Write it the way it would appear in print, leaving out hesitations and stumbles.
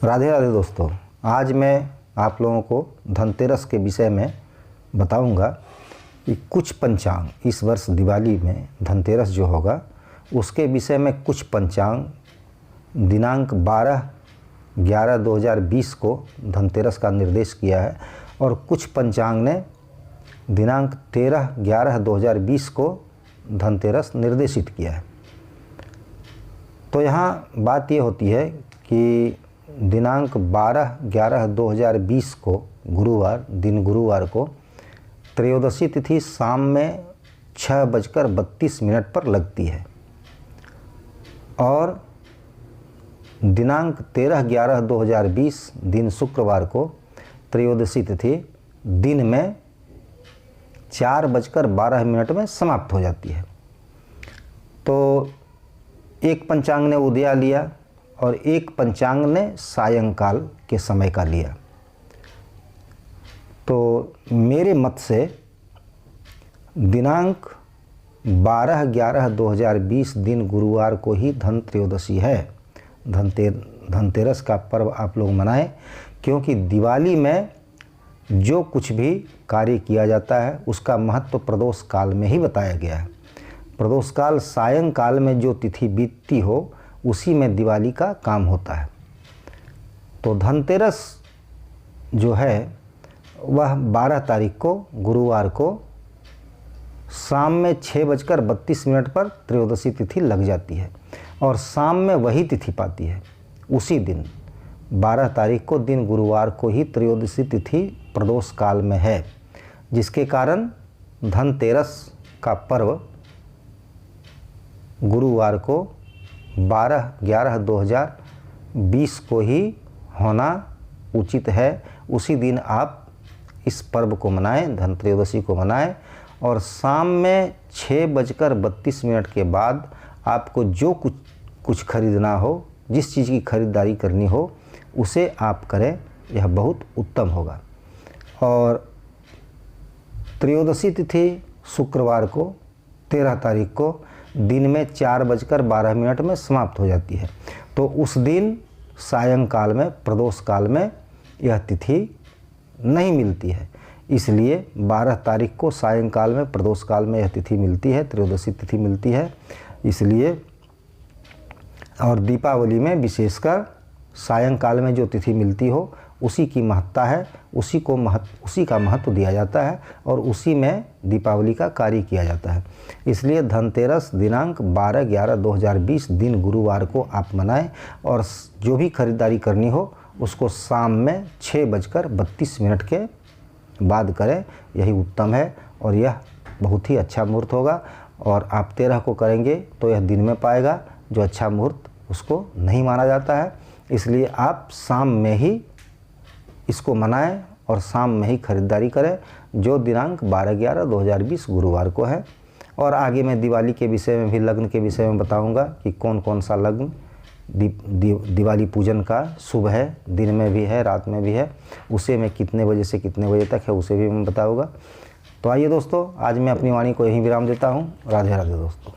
राधे राधे दोस्तों, आज मैं आप लोगों को धनतेरस के विषय में बताऊंगा कि कुछ पंचांग इस वर्ष दिवाली में धनतेरस जो होगा उसके विषय में कुछ पंचांग दिनांक 12/11/2020 को धनतेरस का निर्देश किया है और कुछ पंचांग ने दिनांक 13/11/2020 को धनतेरस निर्देशित किया है। तो यहाँ बात ये होती है कि दिनांक 12/11/2020 को गुरुवार को त्रयोदशी तिथि शाम में 6:32 पर लगती है और दिनांक 13/11/2020 दिन शुक्रवार को त्रयोदशी तिथि दिन में 4:12 में समाप्त हो जाती है। तो एक पंचांग ने उदया लिया और एक पंचांग ने सायंकाल के समय का लिया। तो मेरे मत से दिनांक 12/11/2020 दिन गुरुवार को ही धन त्रयोदशी है। धनतेरस का पर्व आप लोग मनाएं, क्योंकि दिवाली में जो कुछ भी कार्य किया जाता है उसका महत्व प्रदोष काल में ही बताया गया है। प्रदोष काल सायंकाल में जो तिथि बीतती हो उसी में दिवाली का काम होता है। तो धनतेरस जो है वह 12 तारीख को गुरुवार को शाम में 6:32 पर त्रयोदशी तिथि लग जाती है और शाम में वही तिथि पाती है। उसी दिन 12 तारीख को दिन गुरुवार को ही त्रयोदशी तिथि प्रदोष काल में है, जिसके कारण धनतेरस का पर्व गुरुवार को 12/11/2020 को ही होना उचित है। उसी दिन आप इस पर्व को मनाएं, धन त्रयोदशी को मनाएं और शाम में 6:32 के बाद आपको जो कुछ खरीदना हो, जिस चीज़ की खरीदारी करनी हो उसे आप करें, यह बहुत उत्तम होगा। और त्रयोदशी तिथि शुक्रवार को 13 तारीख को दिन में 4:12 में समाप्त हो जाती है। तो उस दिन सायंकाल में प्रदोष काल में यह तिथि नहीं मिलती है, इसलिए 12 तारीख को सायंकाल में प्रदोष काल में यह तिथि मिलती है, त्रयोदशी तिथि मिलती है। इसलिए और दीपावली में विशेषकर सायंकाल में जो तिथि मिलती हो उसी की महत्ता है, उसी का महत्व दिया जाता है और उसी में दीपावली का कार्य किया जाता है। इसलिए धनतेरस दिनांक 12/11/2020 दिन गुरुवार को आप मनाएं और जो भी खरीदारी करनी हो उसको शाम में 6:32 के बाद करें, यही उत्तम है और यह बहुत ही अच्छा मुहूर्त होगा। और आप 13 को करेंगे तो यह दिन में पाएगा, जो अच्छा मुहूर्त उसको नहीं माना जाता है। इसलिए आप शाम में ही इसको मनाएं और शाम में ही खरीदारी करें, जो दिनांक 12/11/2020 गुरुवार को है। और आगे मैं दिवाली के विषय में भी, लग्न के विषय में बताऊंगा कि कौन कौन सा लग्न दिवाली पूजन का शुभ है, दिन में भी है रात में भी है, उसे मैं कितने बजे से कितने बजे तक है उसे भी मैं बताऊंगा। तो आइए दोस्तों, आज मैं अपनी वाणी को यहीं विराम देता हूँ। राधे राधे दोस्तों।